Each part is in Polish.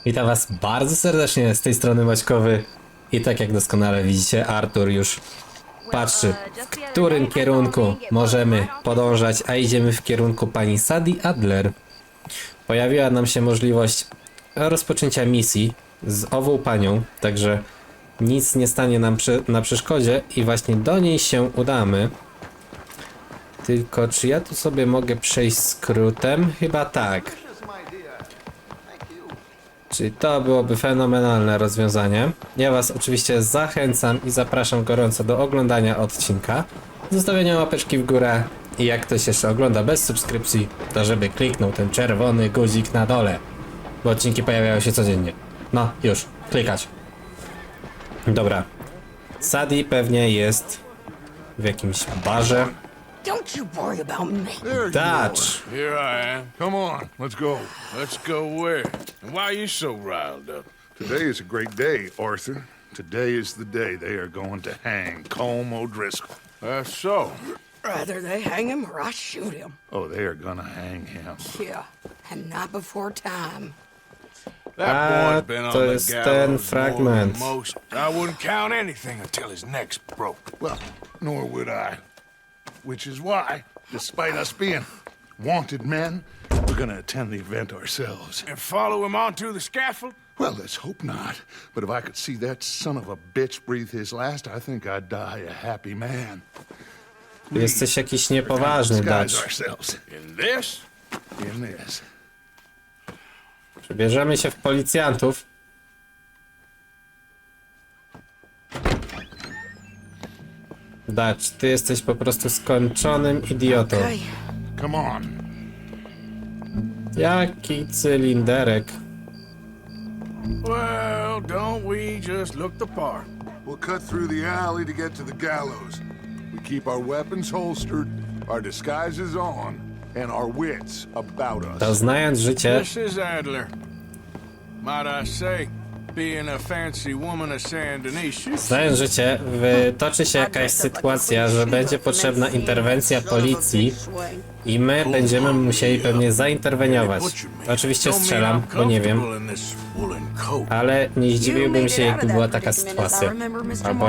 Witam was bardzo serdecznie z tej strony Mackowyyy. I tak jak doskonale widzicie, Artur już patrzy, w którym kierunku możemy podążać, a idziemy w kierunku pani Sadie Adler. Pojawiła nam się możliwość rozpoczęcia misji z ową panią, także nic nie stanie nam na przeszkodzie i właśnie do niej się udamy. Tylko czy ja tu sobie mogę przejść skrótem? Chyba tak. Czyli to byłoby fenomenalne rozwiązanie. Ja was oczywiście zachęcam i zapraszam gorąco do oglądania odcinka, zostawienia łapeczki w górę i jak ktoś jeszcze ogląda bez subskrypcji, to żeby kliknął ten czerwony guzik na dole, bo odcinki pojawiają się codziennie. No, już, klikać. Dobra. Sadie pewnie jest w jakimś barze. Don't you worry about me. Dutch. Here I am. Come on, let's go. Let's go where? And why are you so riled up? Today is a great day, Arthur. Today is the day they are going to hang Colm O'Driscoll. That's so. Either they hang him or I shoot him. Oh, they are gonna hang him. Yeah, and not before time. That boy's been on to the jest ten gallows more fragment. than most. I wouldn't count anything until his neck's broke. Well, nor would I. Which is why, despite us being wanted men, we're gonna attend the event ourselves. And follow him onto the scaffold? Well, let's hope not. But if I could see that son of a bitch breathe his last, I think I'd die a happy man. Jesteś jakiś niepoważny, Disguise Dutch. ourselves In this? in this. Przebierzemy się w policjantów. Dutch, ty jesteś po prostu skończonym idiotą. Okay. Come on. Jaki cylinderek. Well, don't we just look the part? We'll cut through the alley to get to the gallows. We keep our weapons holstered, our disguises on, and our wits about us. To znając życie, Mrs. Adler. Might I say, being a fancy woman of Saint Denis, znając życie, wytoczy się jakaś sytuacja, że będzie potrzebna interwencja policji i my będziemy musieli pewnie zainterweniować. Oczywiście strzelam, bo nie wiem, ale nie zdziwiłbym się, jakby była taka sytuacja. Albo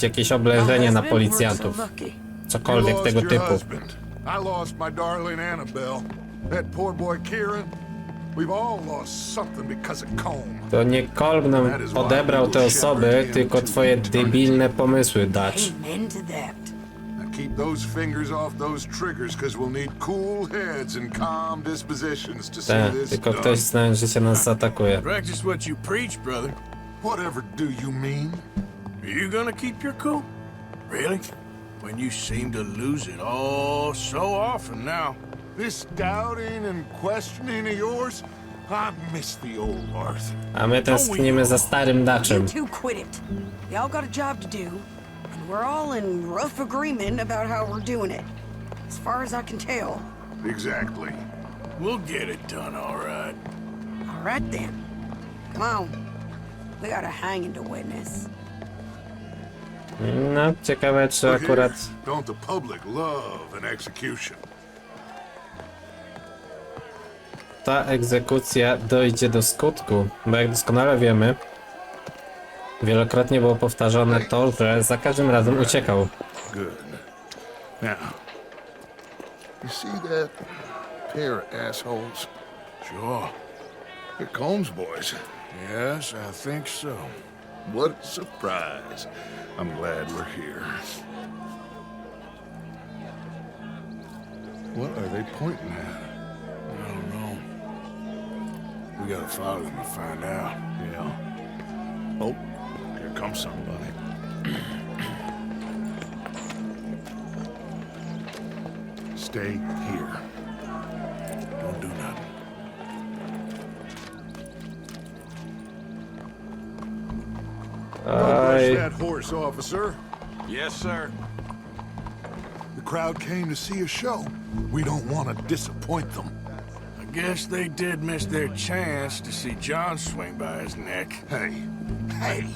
jakieś oblężenie na policjantów. Cokolwiek You tego lost your typu. husband. I lost my darling Annabelle. That poor boy Kieran. We've all lost something because of Colm. To nie Colm nam odebrał te osoby, tylko twoje debilne pomysły, Dutch. Amen to that. Now keep those fingers off those triggers, because we'll need cool heads and calm dispositions to see this Tylko done. ktoś znając życie nas zaatakuje. practice what you preach, brother. Whatever do you mean? Are you gonna keep your cool? Really? When you seem to lose it all so often now. This doubting and questioning of yours? I miss the old Arthur. A my tęsknimy za starym You Dutchem. two quit it. Y'all got a job to do, and we're all in rough agreement about how we're doing it. As far as I can tell. Exactly. We'll get it done, all right. All right then. Come on. We got a hanging to witness. No, ciekawe czy Look here, akurat... don't the public love an execution? ta egzekucja dojdzie do skutku, bo jak doskonale wiemy, wielokrotnie było powtarzane to, że za każdym razem uciekał. Good. Now, you see that pair of assholes? Sure. They're Colm's boys. Yes, I think so. What a surprise. I'm glad we're here. What are they pointing at? I don't know. We gotta follow them and find out. Yeah. Oh, here comes somebody. Stay here. Don't do nothing. Brush that horse, officer. Yes, sir. The crowd came to see a show. We don't want to disappoint them. I guess they did miss their chance to see John swing by his neck. Hey, hey,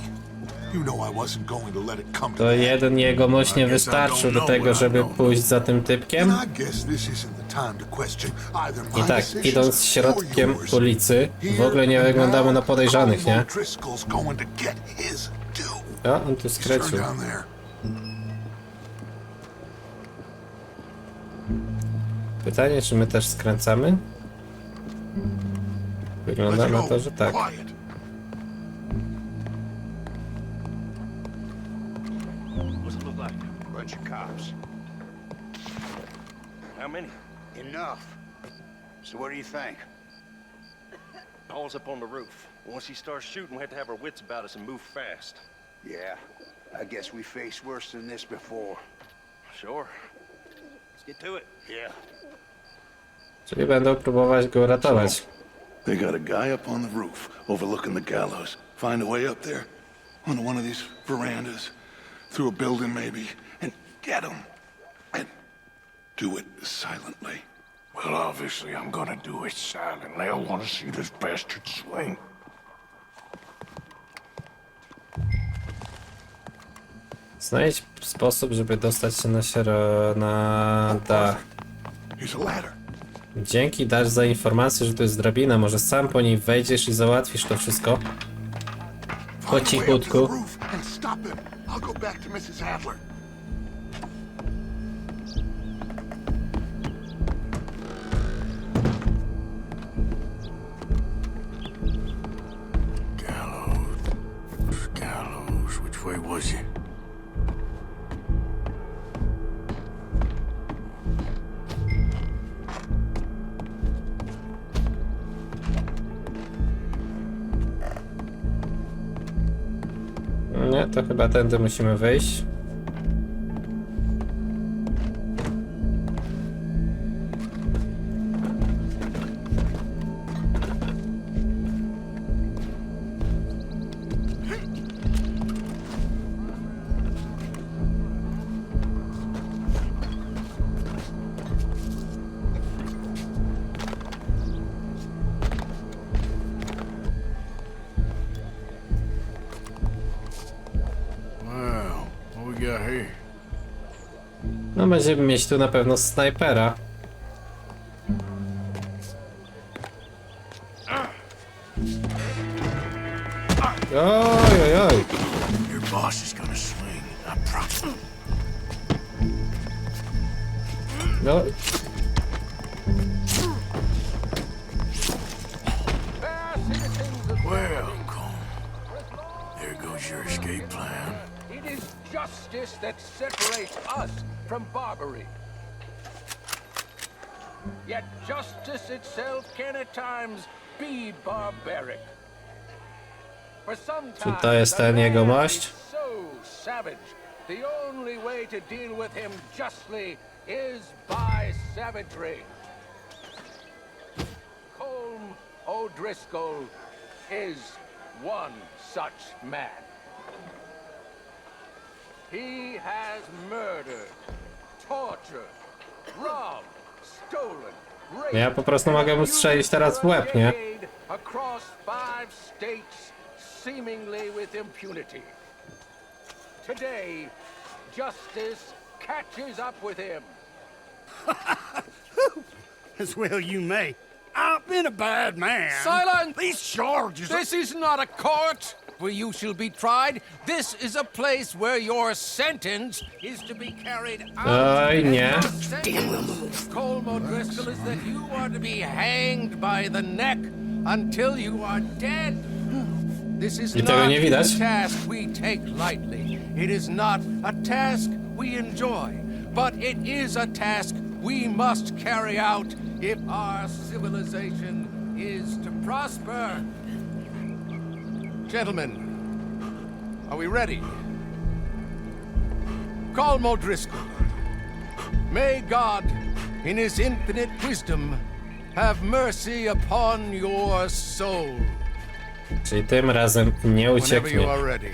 You know I wasn't going to let it come to To that. jeden jegomość nie wystarczył do tego, żeby pójść za tym typkiem. And I guess this isn't the time to question either I my tak, decisions idąc środkiem or yours. ulicy, w ogóle nie wyglądamy na podejrzanych, nie? Driscoll's going to get his due. O, on tu Turn skręcił. down there. Pytanie, czy my też skręcamy? Wygląda na to, że tak. Quiet. What's it look like? Bunch of cops. How many? Enough. So what do you think? Paul's up on the roof. Once he starts shooting, we have to have our wits about us and move fast. Yeah, I guess we faced worse than this before. Sure. Let's get to it. Yeah. Czyli będą próbować go uratować. They got a guy up on the roof overlooking the gallows. Find a way up there, onto one of these verandas, through a building maybe, and get him. And do it silently. Well, obviously I'm gonna do it silently. I wanna see this bastard swing. Znajdź sposób, żeby dostać się na dach. Here's a ladder. Dzięki dasz za informację, że to jest drabina. Może sam po niej wejdziesz i załatwisz to wszystko. Po Find a way up to the cichutku. roof and stop him. I'll go back to Mrs. Adler. Gallows. Which way was he? Nie, to chyba tędy musimy wyjść. Well, what we got here? No będziemy mieć tu na pewno snajpera. Oj, oj, oj. Your boss is gonna swing. I promise. No, Welcome. There goes your escape plan. It is justice that separates us from Barbary. Yet justice itself can at times be barbaric. For some czy time, to jest the ten man jegomość? is so savage. The only way to deal with him justly is by savagery. Colm O'Driscoll is one such man. He has murdered, tortured, robbed, stolen, raped, Ja po prostu mogę mu strzelić teraz w łeb, nie? across 5 states, seemingly with impunity. Today, justice catches up with him. As well you may. I've been a bad man. Silence! These charges are... This is not a court where you shall be tried. This is a place where your sentence is to be carried out. Oj, nie. Colm O'Driscoll is that you are to be hanged by the neck until you are dead. This is I tego not nie widać. a task we take lightly. It is not a task we enjoy, but it is a task we must carry out if our civilization is to prosper. Gentlemen, are we ready? Colm O'Driscoll, may God, in his infinite wisdom, have mercy upon your soul. Czyli tym razem nie Whenever you ucieknie. are ready.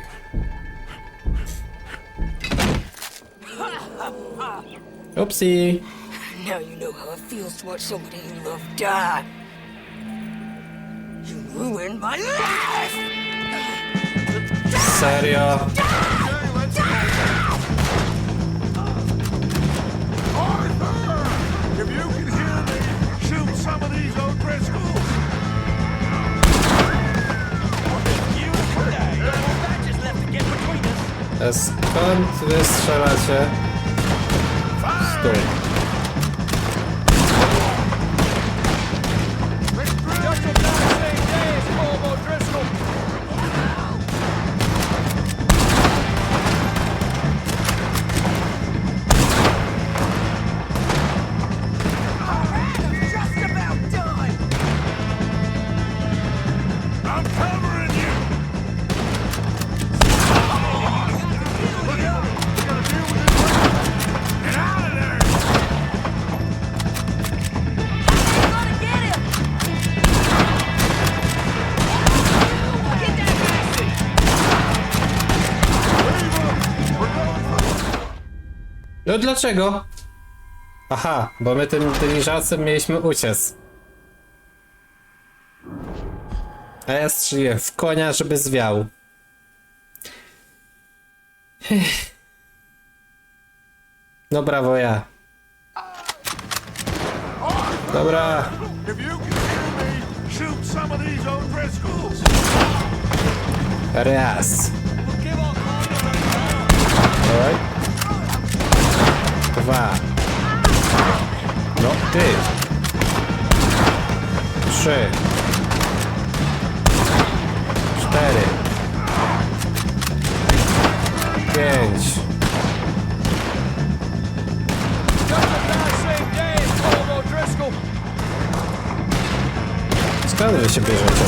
Upsi. Now you know how it feels to watch somebody you love die. You ruined my life! Serio? If you can hear me, shoot some of these O'Driscolls. Skąd wy strzelacie? Stój. I'm covering you. Look out! We gotta deal with this. Get out of there! No dlaczego? Aha, bo my tym dyliżansem mieliśmy uciec. A ja strzeliłem w konia, żeby zwiał. No brawo ja. Dobra. If you can hear me, shoot some of these O'Driscolls. Raz. Oj. Dwa. No ty. Trzy. Cztery. Pięć. Skąd wy się bierzecie?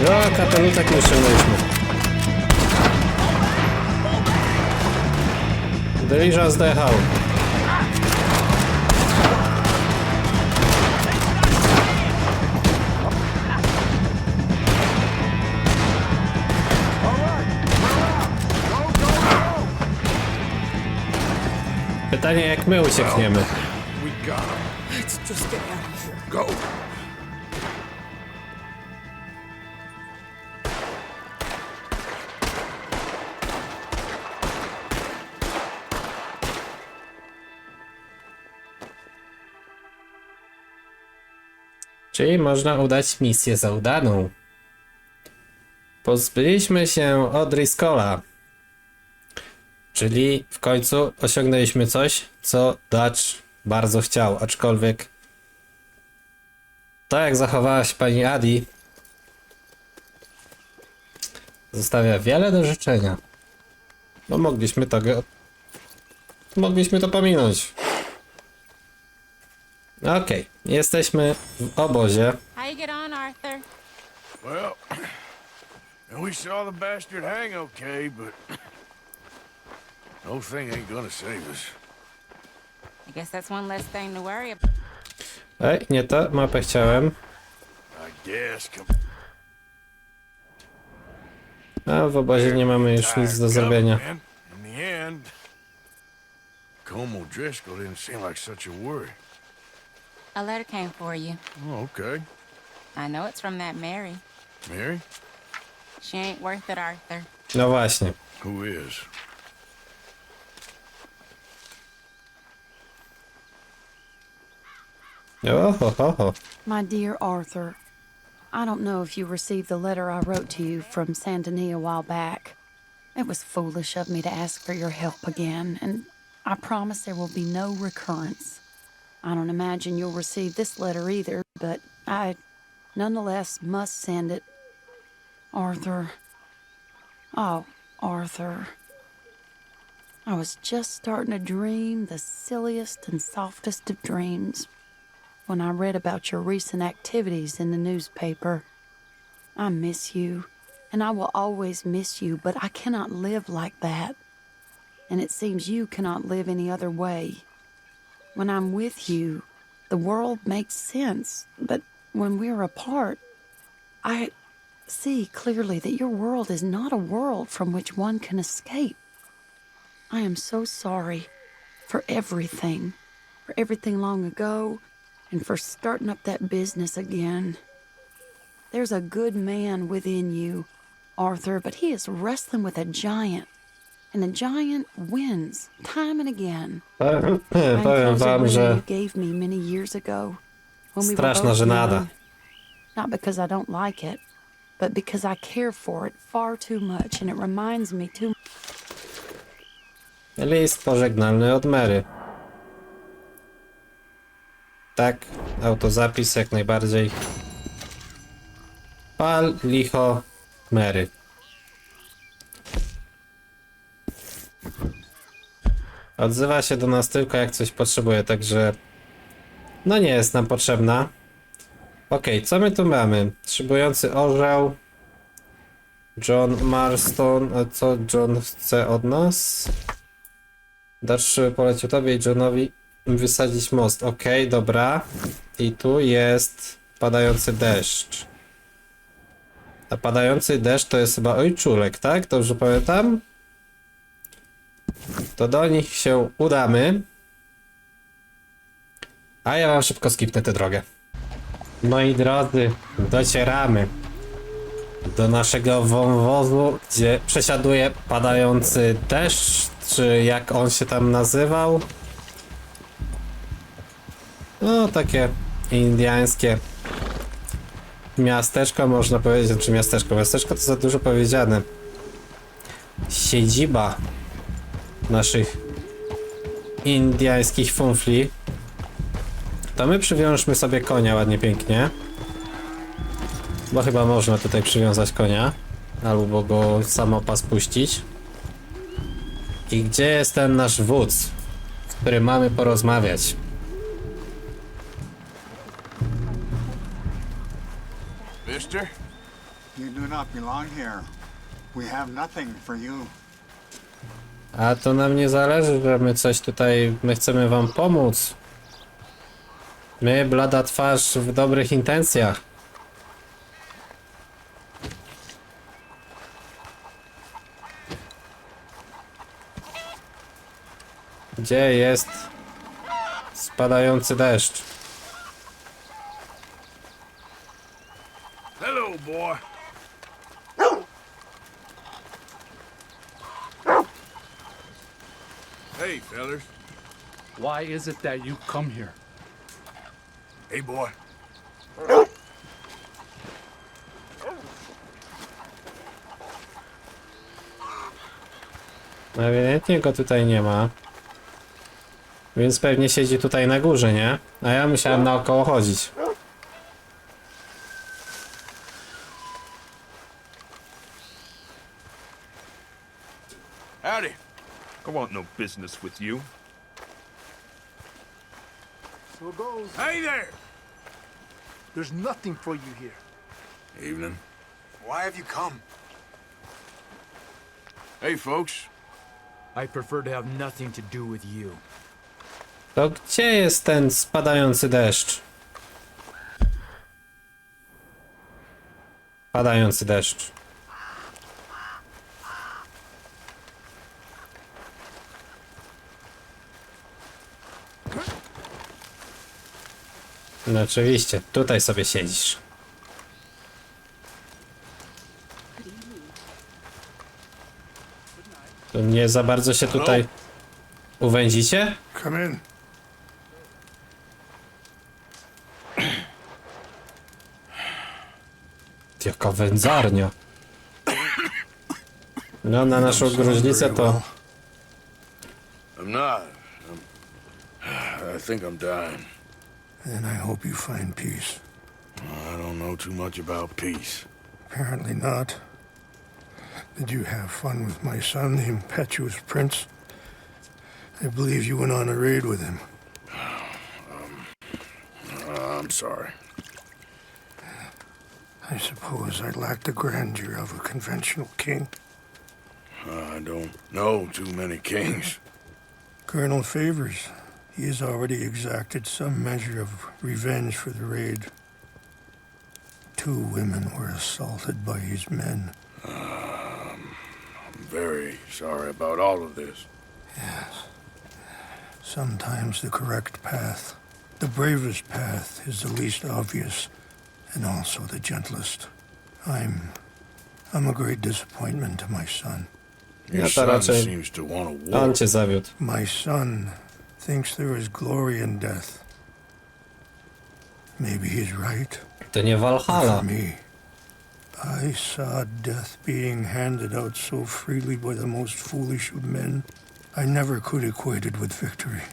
No, kapelutek nie ściągnęliśmy. Dyliżans zdechał. Pytanie, jak my uciekniemy? We got 'em. Let's just get out of here. Go. Czyli można udać misję za udaną. Pozbyliśmy się O'Driscolla. Czyli w końcu osiągnęliśmy coś, co Dutch bardzo chciał. Aczkolwiek to, jak zachowała się pani Adi, zostawia wiele do życzenia. No mogliśmy to pominąć. Okej, jesteśmy w obozie. How you get on, Arthur? Well, we saw the bastard hang okay, but no thing ain't gonna save us. I guess that's one less thing to worry about. Ej, nie to, mapę chciałem. I guess. A w obozie nie mamy już nic do zrobienia. In the end, Como Driscoll didn't seem like such a worry. A letter came for you. Oh, okay. I know it's from that Mary. Mary? She ain't worth it, Arthur. No właśnie. Who is? Ohohoho. My dear Arthur, I don't know if you received the letter I wrote to you from Saint Denis a while back. It was foolish of me to ask for your help again, and I promise there will be no recurrence. I don't imagine you'll receive this letter either, but I nonetheless must send it. Arthur. Oh, Arthur. I was just starting to dream the silliest and softest of dreams when I read about your recent activities in the newspaper. I miss you, and I will always miss you, but I cannot live like that. and it seems you cannot live any other way. When I'm with you, the world makes sense, but when we're apart, I see clearly that your world is not a world from which one can escape. I am so sorry for everything long ago, and for starting up that business again. There's a good man within you, Arthur, but he is wrestling with a giant, and the giant wins time and again. Powiem wam, że You gave me many years ago when we were straszna both żenada. young. Not because I don't like it, but because I care for it far too much, and it reminds me too. List pożegnalny od Mary. Tak, autozapis jak najbardziej. Pal, licho, Mary. Odzywa się do nas tylko jak coś potrzebuje, także no nie jest nam potrzebna. Okej, co my tu mamy? Szybujący orzeł. John Marston. A co John chce od nas? Darszy polecił tobie i Johnowi wysadzić most. Okej, dobra. I tu jest padający deszcz. A padający deszcz to jest chyba ojczulek, tak? Dobrze pamiętam? To do nich się udamy. A ja wam szybko skipnę tę drogę. Moi drodzy, docieramy do naszego wąwozu, gdzie przesiaduje padający deszcz, czy jak on się tam nazywał. No, takie indiańskie miasteczko, można powiedzieć, znaczy miasteczko. Miasteczko to za dużo powiedziane. Siedziba naszych indiańskich funfli. To my przywiążmy sobie konia ładnie, pięknie. Bo chyba można tutaj przywiązać konia. Albo go samopas puścić. I gdzie jest ten nasz wódz, z którym mamy porozmawiać? Mister? You do not belong here. We have nothing for you. A to nam nie zależy, że my coś tutaj, my chcemy wam pomóc. My, blada twarz w dobrych intencjach. Gdzie jest spadający deszcz? Hello, boy. Hey, fellas. Why is it that you come here? Hey, boy. Ewidentnie go tutaj nie ma. Więc pewnie siedzi tutaj na górze, nie? A ja musiałem naokoło chodzić. Howdy. I want no business with you. So it goes. Hey there. There's nothing for you here. Evening. Why have you come? Hey, folks. I prefer to have nothing to do with you. To gdzie jest ten spadający deszcz? Padający deszcz. No oczywiście, tutaj sobie siedzisz. Tu nie za bardzo się tutaj uwędzicie? Come in. Jaka wędzarnia. No, na naszą gruźlicę to... I'm not. I think I'm dying. Then I hope you find peace. I don't know too much about peace. Apparently not. Did you have fun with my son, the impetuous prince? I believe you went on a raid with him. I'm sorry. I suppose I lacked the grandeur of a conventional king. I don't know too many kings. Colonel Favors. He has already exacted some measure of revenge for the raid. 2 women were assaulted by his men. I'm very sorry about all of this. Yes. Sometimes the correct path, the bravest path, is the least obvious, and also the gentlest. I'm a great disappointment to my son. Your son seems to want a war. On cię zawiódł. My son thinks there is glory in death. Maybe he's right. To nie Valhalla. For me, I saw death being handed out so freely by the most foolish of men. I never could equate it with victory.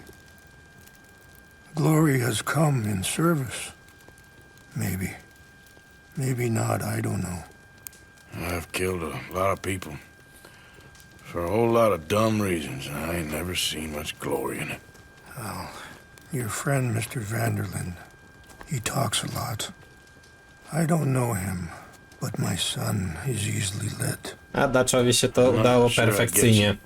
Glory has come in service. Maybe. Maybe not, I don't know. I've killed a lot of people. For a whole lot of dumb reasons, and I ain't never seen much glory in it. Well, your friend, Mr. Vanderlyn, he talks a lot. I don't know him, but my son is easily led. A Dutchowi się to udało perfekcyjnie.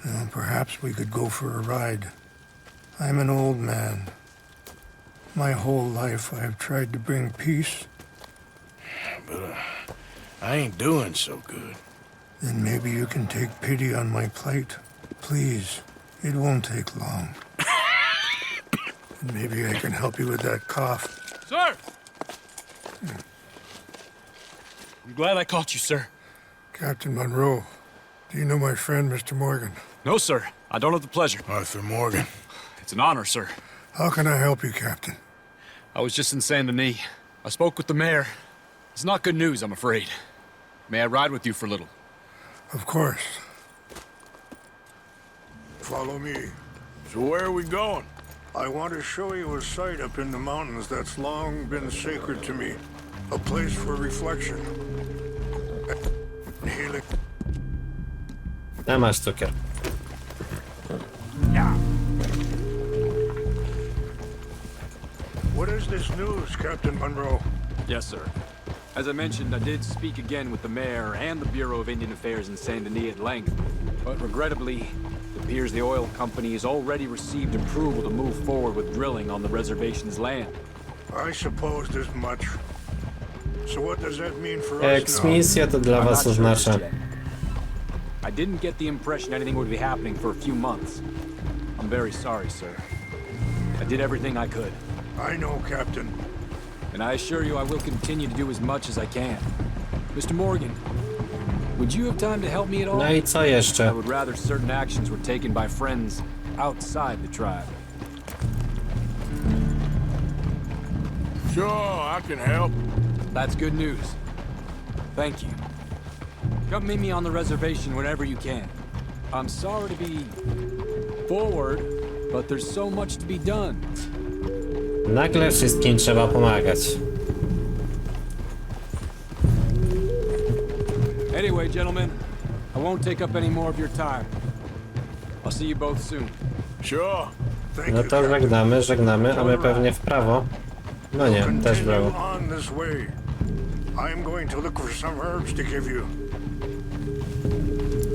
Well, perhaps we could go for a ride. I'm an old man. My whole life I have tried to bring peace. But I ain't doing so good. Then maybe you can take pity on my plight. Please, it won't take long. And maybe I can help you with that cough. Sir! I'm glad I caught you, sir. Captain Monroe, do you know my friend, Mr. Morgan? No, sir. I don't have the pleasure. Arthur Morgan. It's an honor, sir. How can I help you, Captain? I was just in Saint Denis. I spoke with the mayor. It's not good news, I'm afraid. May I ride with you for a little? Of course. Follow me. So where are we going? I want to show you a site up in the mountains that's long been sacred to me. A place for reflection. Healing. A masz cukier. What is this news, Captain Monroe? Yes, sir. As I mentioned, I did speak again with the mayor and the Bureau of Indian Affairs in Saint Denis at length. But regrettably, it appears the oil company has already received approval to move forward with drilling on the reservation's land. I supposed as much. So what does that mean for us now? Eksmisja to dla was oznacza. I didn't get the impression anything would be happening for a few months. I'm very sorry, sir. I did everything I could. I know, Captain. And I assure you I will continue to do as much as I can. Mr. Morgan, would you have time to help me at all? No I co jeszcze? I would rather certain actions were taken by friends outside the tribe. Sure, I can help. That's good news. Thank you. Come meet me on the reservation whenever you can. I'm sorry to be forward, but there's so much to be done. Nagle wszystkim trzeba pomagać. Anyway, gentlemen, I won't take up any more of your time. I'll see you both soon. Sure. No to żegnamy, a my pewnie w prawo. No nie, też w prawo.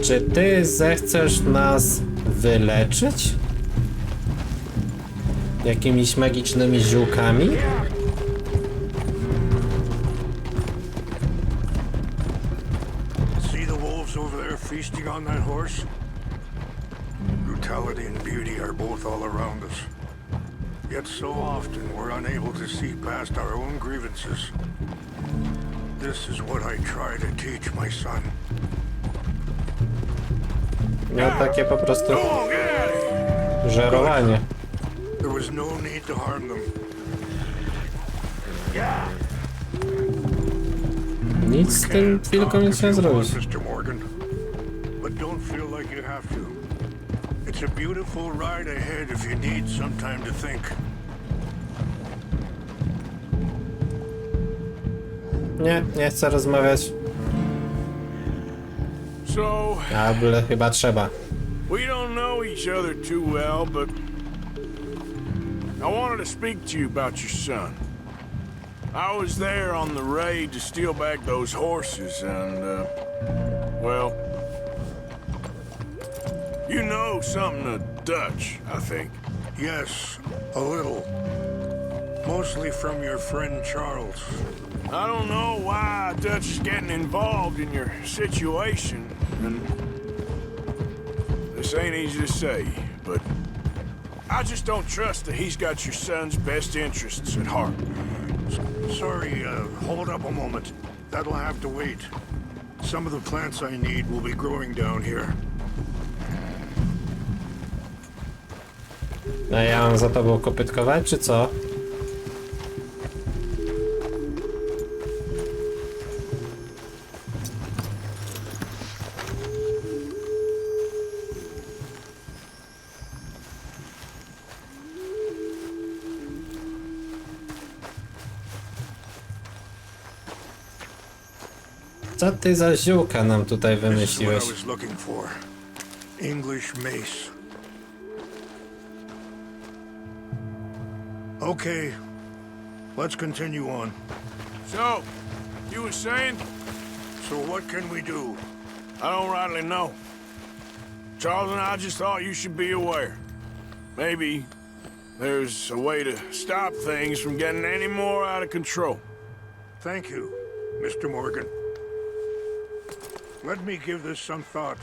Czy ty zechcesz nas wyleczyć? Jakimiś magicznymi ziółkami? See the wolves over there feasting on that horse? Brutality and beauty are both all around us. Yet so often we're unable to see past our own grievances. This is what I try to teach my son. Miał takie po prostu żerowanie. There was no need to harm them. Nic z tym wilkom nie trzeba zrobić. Mr. Morgan, but don't feel like you have to. It's a beautiful ride ahead if you need some time to think. Nie chcę rozmawiać. So, Ale chyba trzeba. we don't know each other too well, but I wanted to speak to you about your son. I was there on the raid to steal back those horses, and, well, You know something of Dutch, I think. Yes, a little. Mostly from your friend Charles. I don't know why Dutch is getting involved in your situation, and this ain't easy to say, but I just don't trust that he's got your son's best interests at heart. Sorry, hold up a moment. That'll have to wait. Some of the plants I need will be growing down here. No ja mam za tobą kopytkować, czy co? Co ty za ziółka nam tutaj This is what wymyśliłeś? I was looking for. English mace. Okay, let's continue on. So, you were saying? So what can we do? I don't rightly know. Charles and I just thought you should be aware. Maybe there's a way to stop things from getting any more out of control. Thank you, Mr. Morgan. Let me give this some thought.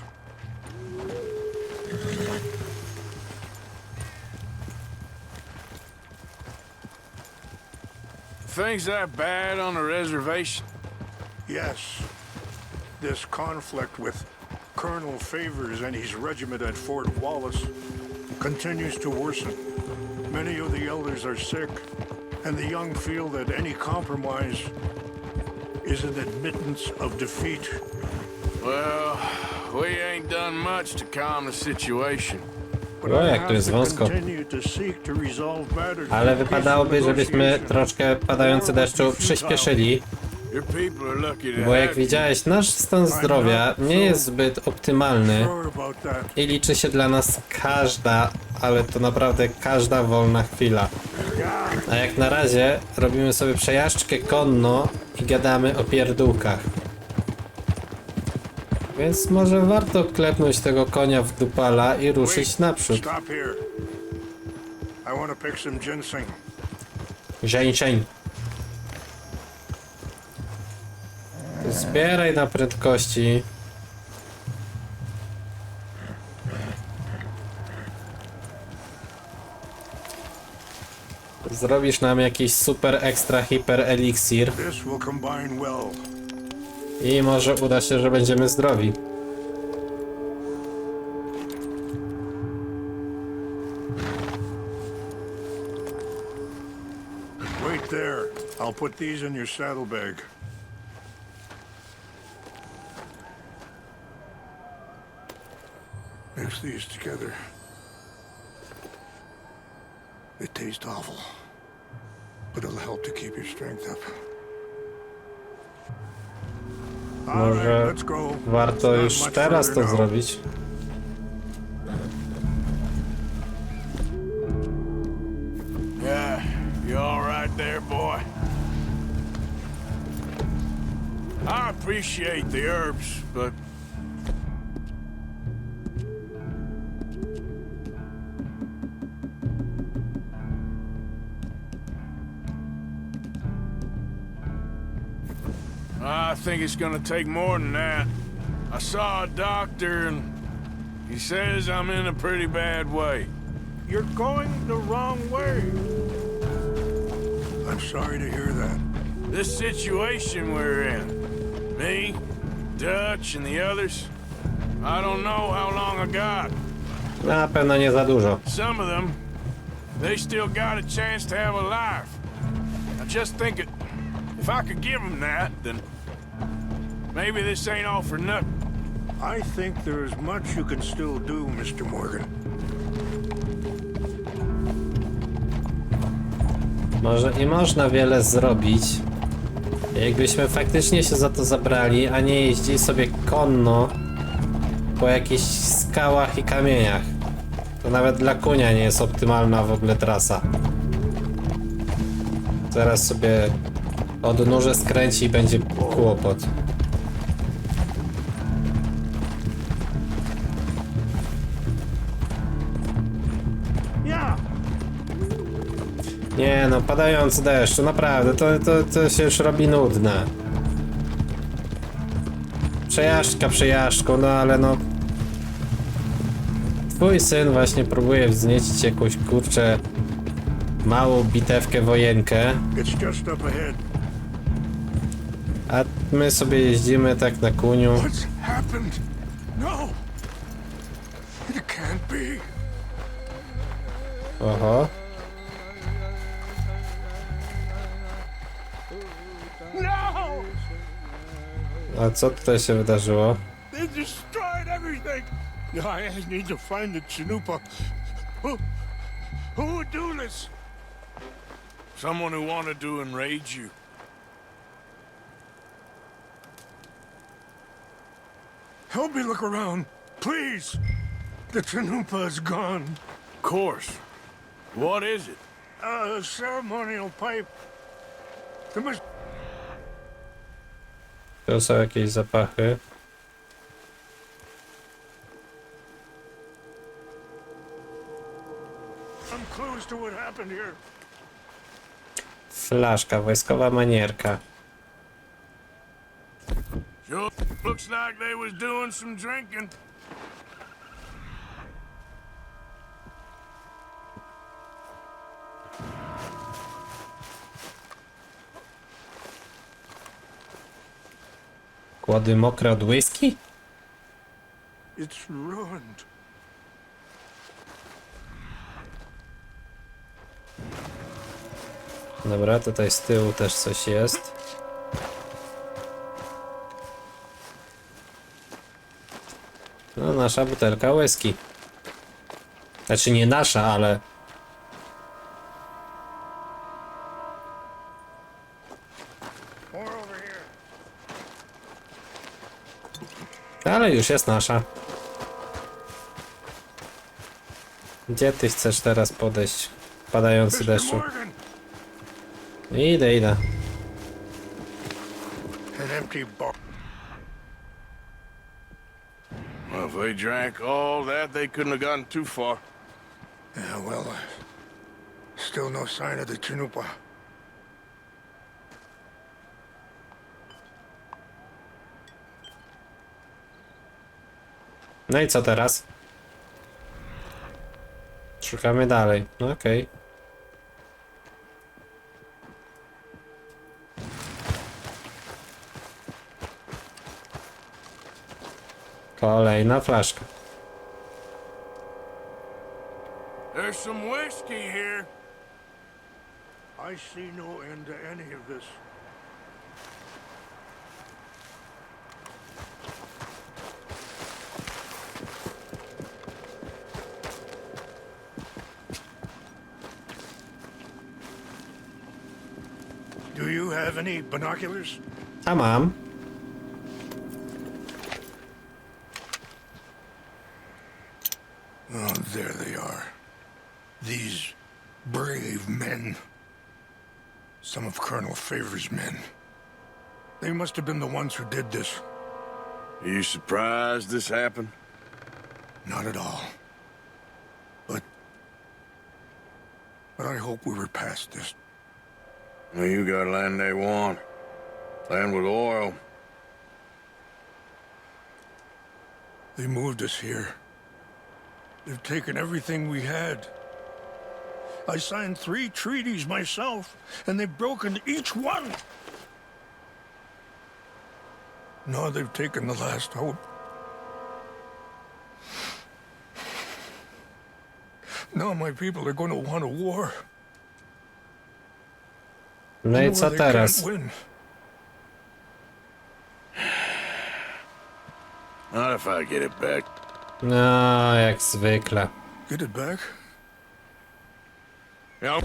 Things that bad on the reservation? Yes. This conflict with Colonel Favors and his regiment at Fort Wallace continues to worsen. Many of the elders are sick, and the young feel that any compromise is an admittance of defeat. Well, we ain't done much to calm the situation. O, jak tu jest wąsko. Ale wypadałoby, żebyśmy troszkę padający deszczu przyspieszyli. Bo jak widziałeś, nasz stan zdrowia nie jest zbyt optymalny i liczy się dla nas każda, ale to naprawdę każda wolna chwila. A jak na razie robimy sobie przejażdżkę konno i gadamy o pierdółkach. Więc może warto klepnąć tego konia w dupala i ruszyć naprzód. Ginseng. Zbieraj na prędkości. Zrobisz nam jakiś super ekstra hiper eliksir. I może uda się, że będziemy zdrowi. Wait there. I'll put these in your saddlebag. Mix these together. They taste awful, but it'll help to keep your strength up. Może warto już teraz to zrobić. Yeah, you all right there, boy? I appreciate the herbs, but I think it's gonna take more than that. I saw a doctor and he says I'm in a pretty bad way. You're going the wrong way. I'm sorry to hear that. This situation we're in, me, Dutch, and the others, I don't know how long I got. Na pewno nie za dużo. Some of them, they still got a chance to have a life. I just think if I could give them that, then maybe this ain't all for nothing. I think there is much you can still do, Mr. Morgan. Może i można wiele zrobić, jakbyśmy faktycznie się za to zabrali, a nie jeździli sobie konno po jakichś skałach i kamieniach. To nawet dla konia nie jest optymalna w ogóle trasa. Zaraz sobie odnóżę skręci i będzie kłopot. Nie no, padający deszcz, naprawdę, to się już robi nudne. Przejażdżka przejażdżką, no ale no... Twój syn właśnie próbuje wzniecić jakąś, kurczę, małą bitewkę wojenkę. A my sobie jeździmy tak na koniu. What's happened? No! It can't be. Oho. No! A co tutaj się wydarzyło? They destroyed everything. I need to find the Chanupa. Who would do this? Someone who wanted to enrage you. Help me look around, please. The Chanupa is gone. Of course. What is it? A ceremonial pipe. There must... Tu są jakieś zapachy. Some clues to what happened here. Flaszka, wojskowa manierka. Sure looks like they was doing some drinking. Kłody mokre od whisky? It's ruined. Dobra, tutaj z tyłu też coś jest. No, nasza butelka whisky. Znaczy nie nasza, ale... Ale już jest nasza. Gdzie ty chcesz teraz podejść? Padający deszczu. Idę. An empty bar. Well, if they drank all that, they couldn't have gotten too far. Yeah, well, still no sign of the Chanupa. No i co teraz? Szukamy dalej. No okej. Kolejna flaszka. There's some whiskey here. I see no end to any of this. Do you have any binoculars? A mam. Oh, there they are. These brave men. Some of Colonel Favor's men. They must have been the ones who did this. Are you surprised this happened? Not at all. But I hope we were past this. Well, you got land they want. Land with oil. They moved us here. They've taken everything we had. I signed 3 treaties myself, and they've broken each one. Now they've taken the last hope. Now my people are going to want a war. No i co teraz? Not if I get it back. No, jak zwykle. Get it back? Yeah.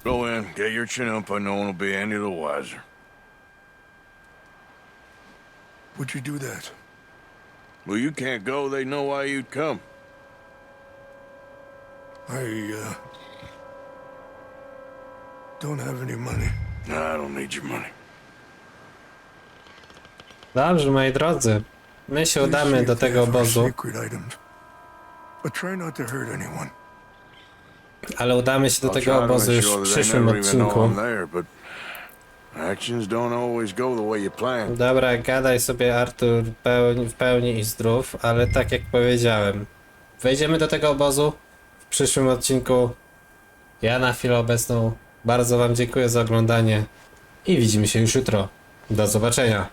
Go in, get your chin up, and no one will be any the wiser. Would you do that? Well, you can't go, they know why you'd come. I don't have any money. No, I don't need your money. Dobrze, moi drodzy. My się udamy do tego obozu. But try not to hurt anyone. Ale udamy się do I'll tego try to obozu make już sure w that they przyszłym never even know odcinku. I'm there, but actions don't always go the way you plan. Dobra, gadaj sobie Artur w pełni i zdrów, ale tak jak powiedziałem, wejdziemy do tego obozu w przyszłym odcinku. Ja na chwilę obecną bardzo wam dziękuję za oglądanie i widzimy się już jutro. Do zobaczenia.